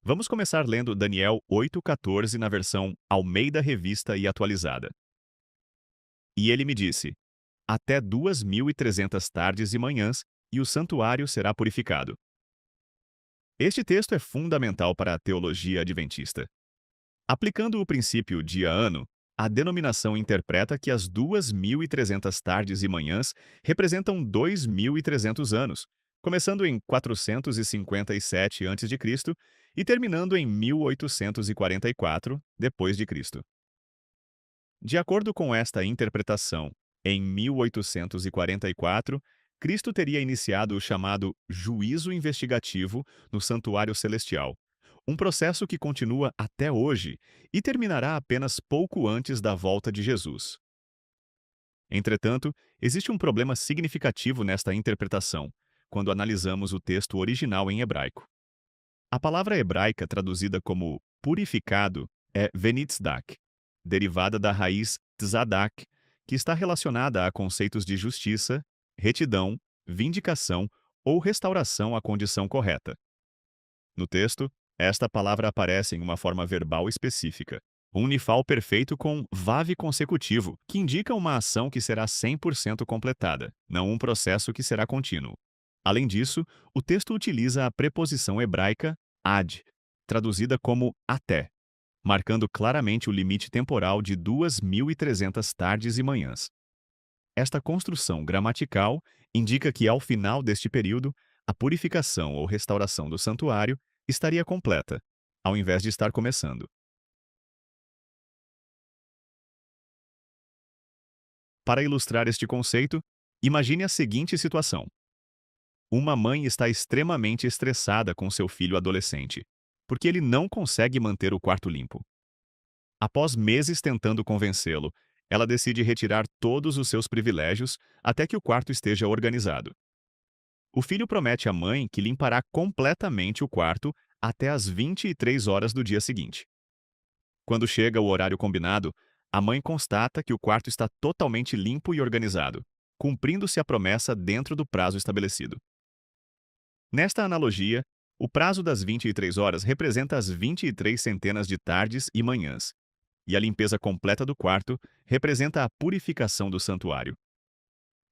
Vamos começar lendo Daniel 8,14 na versão Almeida Revista e Atualizada. E ele me disse: Até 2.300 tardes e manhãs, e o santuário será purificado. Este texto é fundamental para a teologia adventista. Aplicando o princípio dia-ano, a denominação interpreta que as 2.300 tardes e manhãs representam 2.300 anos, começando em 457 a.C. e terminando em 1844 depois de Cristo. De acordo com esta interpretação, em 1844, Cristo teria iniciado o chamado juízo investigativo no Santuário Celestial, um processo que continua até hoje e terminará apenas pouco antes da volta de Jesus. Entretanto, existe um problema significativo nesta interpretação, quando analisamos o texto original em hebraico. A palavra hebraica traduzida como purificado é venitzdak, derivada da raiz tzadak, que está relacionada a conceitos de justiça, retidão, vindicação ou restauração à condição correta. No texto, esta palavra aparece em uma forma verbal específica, um nifal perfeito com vav consecutivo, que indica uma ação que será 100% completada, não um processo que será contínuo. Além disso, o texto utiliza a preposição hebraica ad, traduzida como até, marcando claramente o limite temporal de 2.300 tardes e manhãs. Esta construção gramatical indica que, ao final deste período, a purificação ou restauração do santuário estaria completa, ao invés de estar começando. Para ilustrar este conceito, imagine a seguinte situação. Uma mãe está extremamente estressada com seu filho adolescente, porque ele não consegue manter o quarto limpo. Após meses tentando convencê-lo, ela decide retirar todos os seus privilégios até que o quarto esteja organizado. O filho promete à mãe que limpará completamente o quarto até às 23 horas do dia seguinte. Quando chega o horário combinado, a mãe constata que o quarto está totalmente limpo e organizado, cumprindo-se a promessa dentro do prazo estabelecido. Nesta analogia, o prazo das 23 horas representa as 23 centenas de tardes e manhãs, e a limpeza completa do quarto representa a purificação do santuário.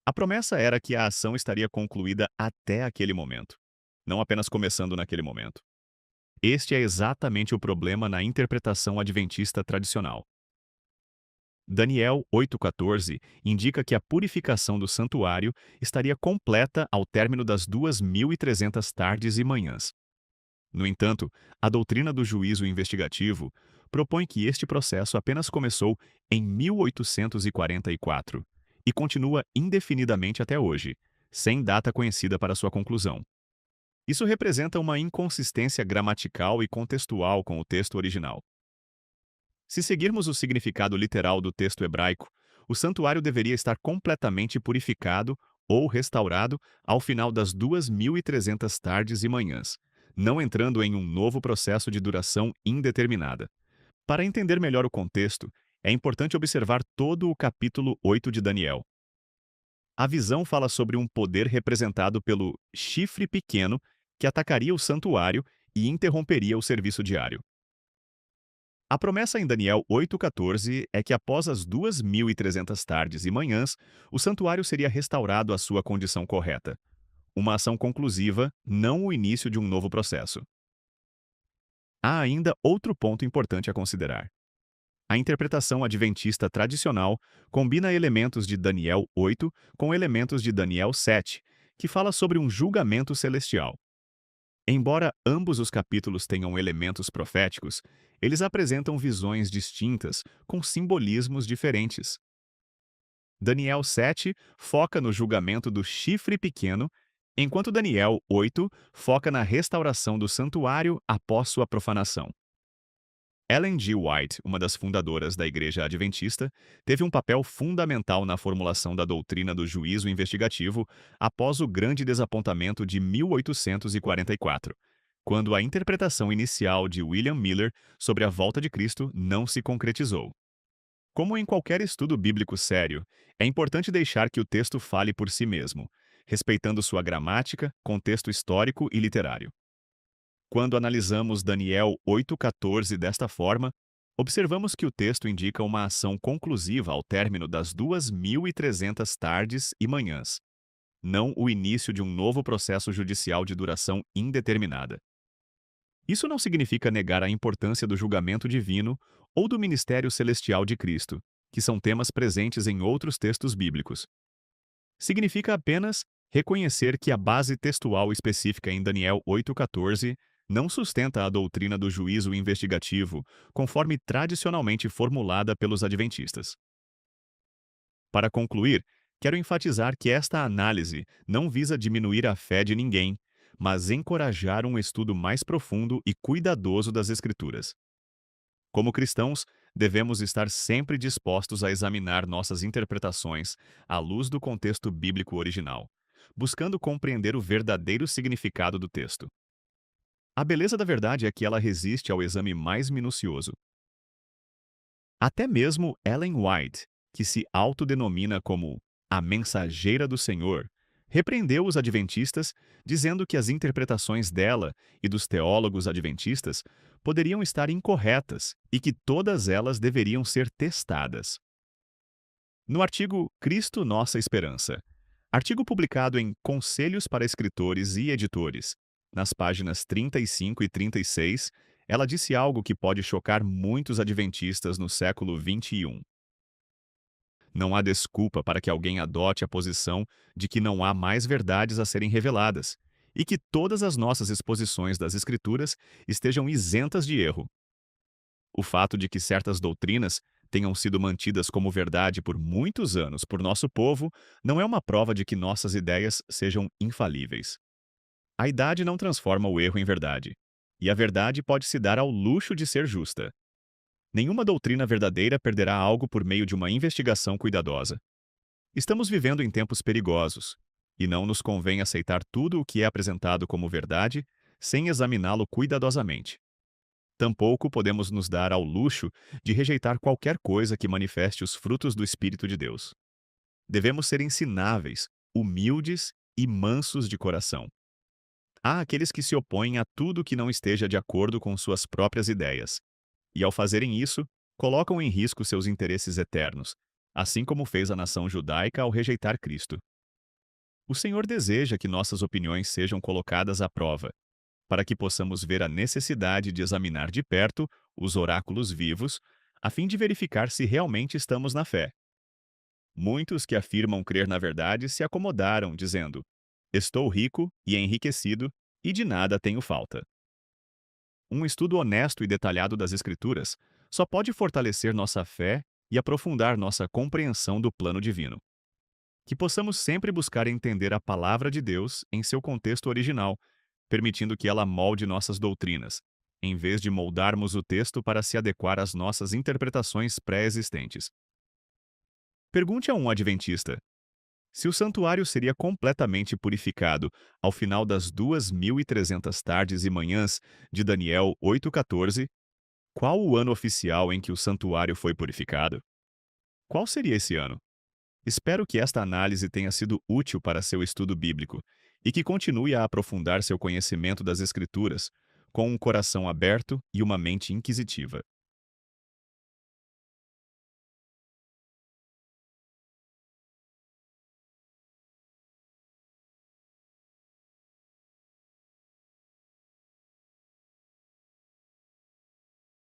A promessa era que a ação estaria concluída até aquele momento, não apenas começando naquele momento. Este é exatamente o problema na interpretação adventista tradicional. Daniel 8,14 indica que a purificação do santuário estaria completa ao término das 2.300 tardes e manhãs. No entanto, a doutrina do juízo investigativo propõe que este processo apenas começou em 1844 e continua indefinidamente até hoje, sem data conhecida para sua conclusão. Isso representa uma inconsistência gramatical e contextual com o texto original. Se seguirmos o significado literal do texto hebraico, o santuário deveria estar completamente purificado ou restaurado ao final das 2.300 tardes e manhãs, não entrando em um novo processo de duração indeterminada. Para entender melhor o contexto, é importante observar todo o capítulo 8 de Daniel. A visão fala sobre um poder representado pelo chifre pequeno que atacaria o santuário e interromperia o serviço diário. A promessa em Daniel 8,14 é que após as 2.300 tardes e manhãs, o santuário seria restaurado à sua condição correta. Uma ação conclusiva, não o início de um novo processo. Há ainda outro ponto importante a considerar. A interpretação adventista tradicional combina elementos de Daniel 8 com elementos de Daniel 7, que fala sobre um julgamento celestial. Embora ambos os capítulos tenham elementos proféticos, eles apresentam visões distintas, com simbolismos diferentes. Daniel 7 foca no julgamento do chifre pequeno, enquanto Daniel 8 foca na restauração do santuário após sua profanação. Ellen G. White, uma das fundadoras da Igreja Adventista, teve um papel fundamental na formulação da doutrina do juízo investigativo após o grande desapontamento de 1844, quando a interpretação inicial de William Miller sobre a volta de Cristo não se concretizou. Como em qualquer estudo bíblico sério, é importante deixar que o texto fale por si mesmo, respeitando sua gramática, contexto histórico e literário. Quando analisamos Daniel 8,14 desta forma, observamos que o texto indica uma ação conclusiva ao término das 2.300 tardes e manhãs, não o início de um novo processo judicial de duração indeterminada. Isso não significa negar a importância do julgamento divino ou do ministério celestial de Cristo, que são temas presentes em outros textos bíblicos. Significa apenas reconhecer que a base textual específica em Daniel 8,14 não sustenta a doutrina do juízo investigativo, conforme tradicionalmente formulada pelos adventistas. Para concluir, quero enfatizar que esta análise não visa diminuir a fé de ninguém, mas encorajar um estudo mais profundo e cuidadoso das Escrituras. Como cristãos, devemos estar sempre dispostos a examinar nossas interpretações à luz do contexto bíblico original, buscando compreender o verdadeiro significado do texto. A beleza da verdade é que ela resiste ao exame mais minucioso. Até mesmo Ellen White, que se autodenomina como a mensageira do Senhor, repreendeu os adventistas, dizendo que as interpretações dela e dos teólogos adventistas poderiam estar incorretas e que todas elas deveriam ser testadas. No artigo Cristo Nossa Esperança, artigo publicado em Conselhos para Escritores e Editores, nas páginas 35 e 36, ela disse algo que pode chocar muitos adventistas no século 21. Não há desculpa para que alguém adote a posição de que não há mais verdades a serem reveladas e que todas as nossas exposições das Escrituras estejam isentas de erro. O fato de que certas doutrinas tenham sido mantidas como verdade por muitos anos por nosso povo não é uma prova de que nossas ideias sejam infalíveis. A idade não transforma o erro em verdade, e a verdade pode se dar ao luxo de ser justa. Nenhuma doutrina verdadeira perderá algo por meio de uma investigação cuidadosa. Estamos vivendo em tempos perigosos, e não nos convém aceitar tudo o que é apresentado como verdade sem examiná-lo cuidadosamente. Tampouco podemos nos dar ao luxo de rejeitar qualquer coisa que manifeste os frutos do Espírito de Deus. Devemos ser ensináveis, humildes e mansos de coração. Há aqueles que se opõem a tudo que não esteja de acordo com suas próprias ideias, e ao fazerem isso, colocam em risco seus interesses eternos, assim como fez a nação judaica ao rejeitar Cristo. O Senhor deseja que nossas opiniões sejam colocadas à prova, para que possamos ver a necessidade de examinar de perto os oráculos vivos, a fim de verificar se realmente estamos na fé. Muitos que afirmam crer na verdade se acomodaram, dizendo: "Estou rico e enriquecido, e de nada tenho falta." Um estudo honesto e detalhado das Escrituras só pode fortalecer nossa fé e aprofundar nossa compreensão do plano divino. Que possamos sempre buscar entender a palavra de Deus em seu contexto original, permitindo que ela molde nossas doutrinas, em vez de moldarmos o texto para se adequar às nossas interpretações pré-existentes. Pergunte a um adventista: se o santuário seria completamente purificado ao final das 2.300 tardes e manhãs de Daniel 8,14, qual o ano oficial em que o santuário foi purificado? Qual seria esse ano? Espero que esta análise tenha sido útil para seu estudo bíblico e que continue a aprofundar seu conhecimento das Escrituras com um coração aberto e uma mente inquisitiva.